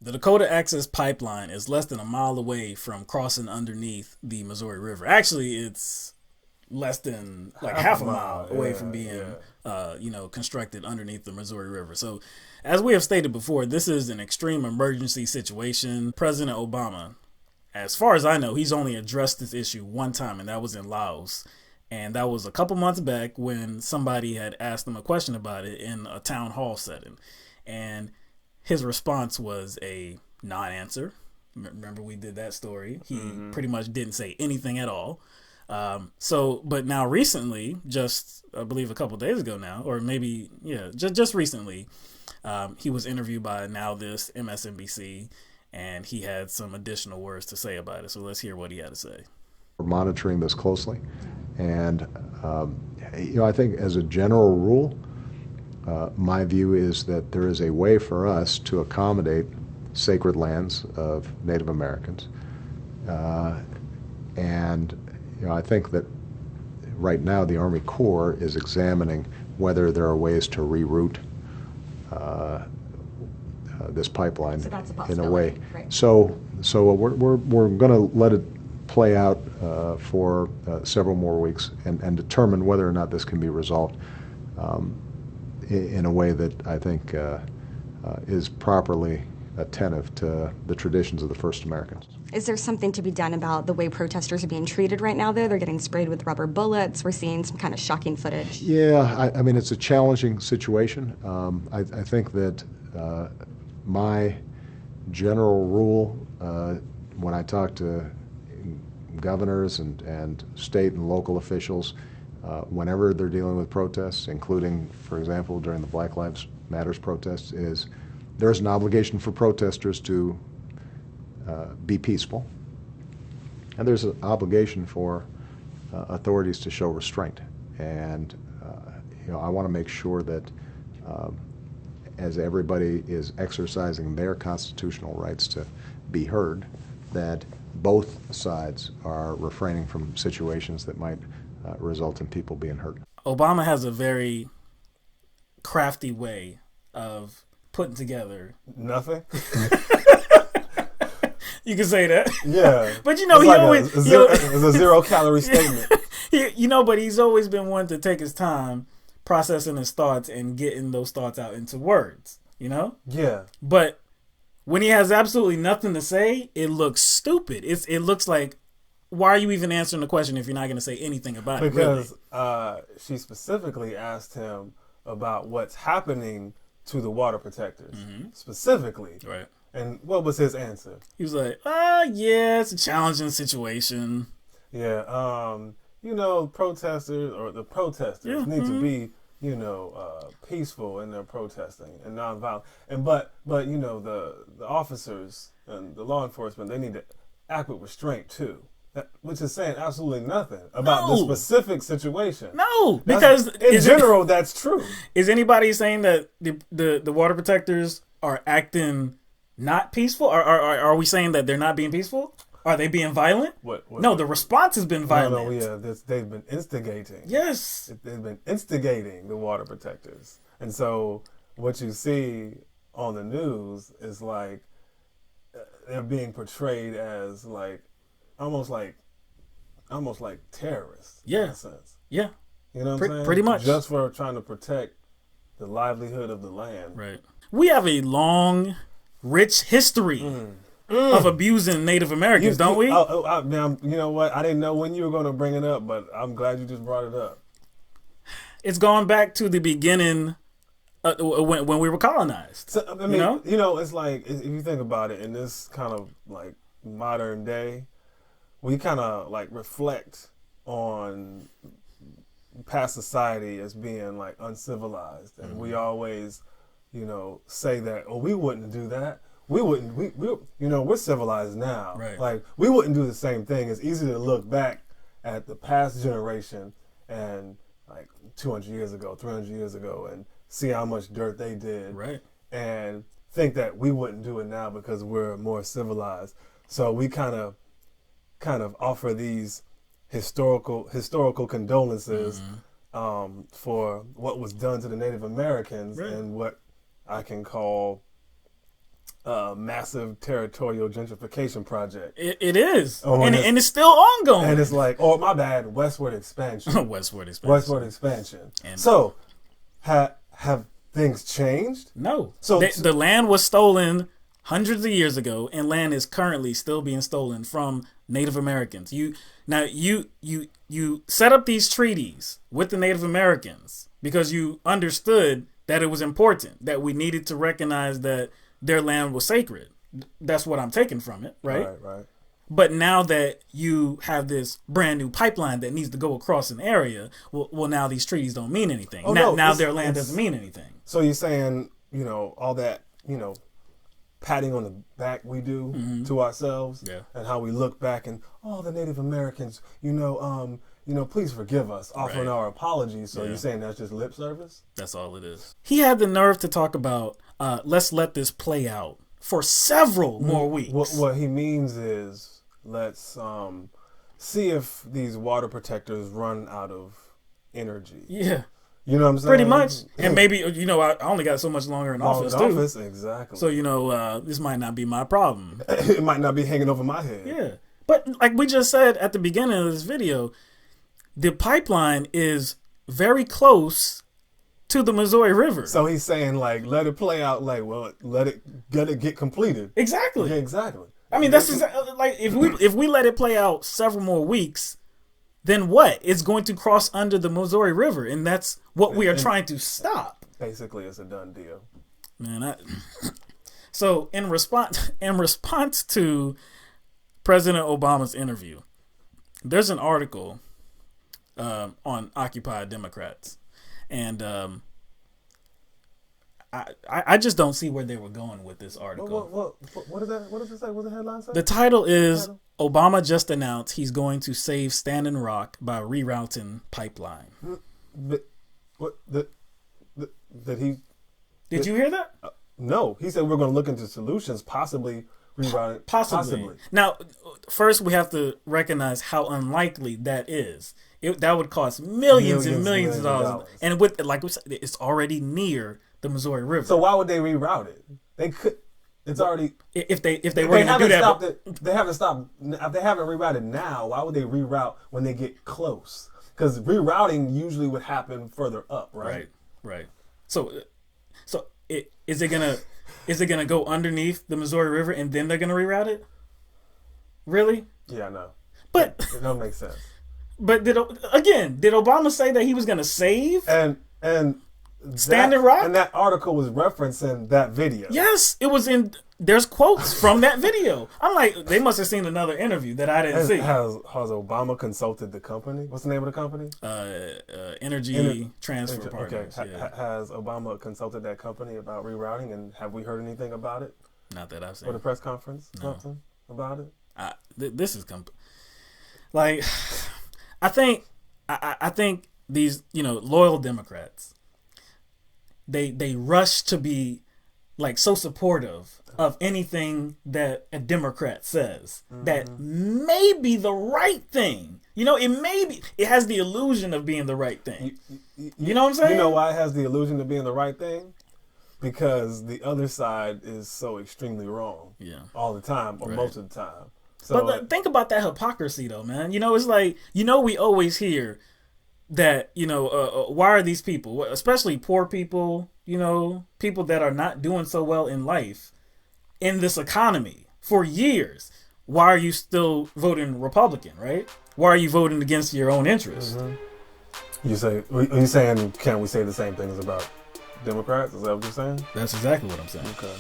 The Dakota Access Pipeline is less than a mile away from crossing underneath the Missouri River. Actually, it's less than like half a mile away from being, constructed underneath the Missouri River. So, as we have stated before, this is an extreme emergency situation. President Obama, as far as I know, he's only addressed this issue one time, and that was in Laos. And that was a couple months back when somebody had asked him a question about it in a town hall setting. And his response was a non-answer. Remember, we did that story. He pretty much didn't say anything at all. But now recently, just I believe a couple days ago now, or maybe, just recently, he was interviewed by NowThis, MSNBC, and he had some additional words to say about it. So let's hear what he had to say. We're monitoring this closely, and I think as a general rule, my view is that there is a way for us to accommodate sacred lands of Native Americans, and I think that right now the Army Corps is examining whether there are ways to reroute this pipeline in a way. Right. So we're going to let it play out for several more weeks and determine whether or not this can be resolved in a way that I think is properly attentive to the traditions of the first Americans. Is there something to be done about the way protesters are being treated right now, though? They're getting sprayed with rubber bullets. We're seeing some kind of shocking footage. Yeah, I mean, it's a challenging situation. I think that my general rule when I talk to governors and state and local officials, whenever they're dealing with protests, including, for example, during the Black Lives Matters protests, is there's an obligation for protesters to be peaceful, and there's an obligation for authorities to show restraint. And I want to make sure that as everybody is exercising their constitutional rights to be heard, that both sides are refraining from situations that might result in people being hurt. Obama has a very crafty way of putting together nothing. You can say that. Yeah. But he like always it's a 0-calorie statement. But he's always been one to take his time processing his thoughts and getting those thoughts out into words, Yeah. But when he has absolutely nothing to say, it looks stupid. It looks like, why are you even answering the question if you're not going to say anything about it? Because she specifically asked him about what's happening to the water protectors, specifically. Right. And what was his answer? He was like, yeah, it's a challenging situation. Yeah, protesters need to be, peaceful in their protesting and nonviolent. And but the officers and the law enforcement, they need to act with restraint too. Which is saying absolutely nothing about the specific situation. No, because in general, that's true. Is anybody saying that the water protectors are acting not peaceful? Are we saying that they're not being peaceful? Are they being violent? No, the response has been violent. They've been instigating. Yes. They've been instigating the water protectors. And so what you see on the news is like they're being portrayed as like almost like terrorists. Yeah. In a sense. Yeah. You know what I'm saying? Pretty much. Just for trying to protect the livelihood of the land. Right. We have a long, rich history of abusing Native Americans, don't we? Now, you know what? I didn't know when you were going to bring it up, but I'm glad you just brought it up. It's going back to the beginning when we were colonized. So, I mean, it's like, if you think about it, in this kind of like modern day, we kind of like reflect on past society as being like uncivilized, and we always, say that, oh, we wouldn't do that. We wouldn't. We're civilized now. Right. Like we wouldn't do the same thing. It's easy to look back at the past generation and like 200 years ago, 300 years ago, and see how much dirt they did. Right. And think that we wouldn't do it now because we're more civilized. So we kind of offer these historical condolences for what was done to the Native Americans, and what I can call massive territorial gentrification project. It is, Oh, and it's still ongoing. And it's like, oh my bad, westward expansion. Westward expansion. Westward expansion. And so, have things changed? no. So The land was stolen hundreds of years ago, and land is currently still being stolen from Native Americans. You set up these treaties with the Native Americans because you understood that it was important, that we needed to recognize that their land was sacred. That's what I'm taking from it, right? Right. But now that you have this brand new pipeline that needs to go across an area, well now these treaties don't mean anything. Now their land doesn't mean anything. So you're saying, all that, patting on the back we do to ourselves, and how we look back and the Native Americans, please forgive us, offering our apologies. So you're saying that's just lip service? That's all it is. He had the nerve to talk about let's let this play out for several more weeks. What he means is let's see if these water protectors run out of energy. Yeah. You know what I'm saying? Pretty much. And maybe, I only got so much longer in office, too. Exactly. So, this might not be my problem. It might not be hanging over my head. Yeah. But like we just said at the beginning of this video, the pipeline is very close to the Missouri River. So he's saying, let it play out, let it get completed. Exactly. Yeah, exactly. I mean, that's like, if we let it play out several more weeks, then what? It's going to cross under the Missouri River, and that's what we are trying to stop. Basically, it's a done deal. Man, so in response to President Obama's interview, there's an article on Occupy Democrats, and I just don't see where they were going with this article. What is that? What does it say? What does the headline say? The title is Obama just announced he's going to save Standing Rock by rerouting pipeline. Did you hear that? No, he said we're going to look into solutions, possibly rerouting. Possibly. Now, first we have to recognize how unlikely that is. That would cost millions and millions of dollars, and with like we said, it's already near the Missouri River. So why would they reroute it? They could. It's already. If they were going to do that, they haven't stopped. If they haven't rerouted now, why would they reroute when they get close? Because rerouting usually would happen further up, right? Right. So is it gonna go underneath the Missouri River and then they're gonna reroute it? Really? Yeah, I know. But it don't make sense. But did Obama say that he was gonna save and Standing Rock? And that article was referencing that video. Yes, it was in. There's quotes from that video. I'm like, they must have seen another interview that I didn't see. Has Obama consulted the company? What's the name of the company? Energy Transfer Partners. Okay. Yeah. Has Obama consulted that company about rerouting, and have we heard anything about it? Not that I've seen. Or the press conference? No. Something about it? This is like, I think these loyal Democrats, they rush to be like so supportive of anything that a Democrat says that may be the right thing. It has the illusion of being the right thing. You know what I'm saying? You know why it has the illusion of being the right thing? Because the other side is so extremely wrong. Yeah. All the time, or most of the time. So, but think about that hypocrisy though, man. It's like, we always hear that, why are these people, especially poor people, people that are not doing so well in life, in this economy for years, why are you still voting Republican, right? Why are you voting against your own interest? Are you saying, can we say the same things about Democrats? Is that what you're saying? That's exactly what I'm saying. Okay.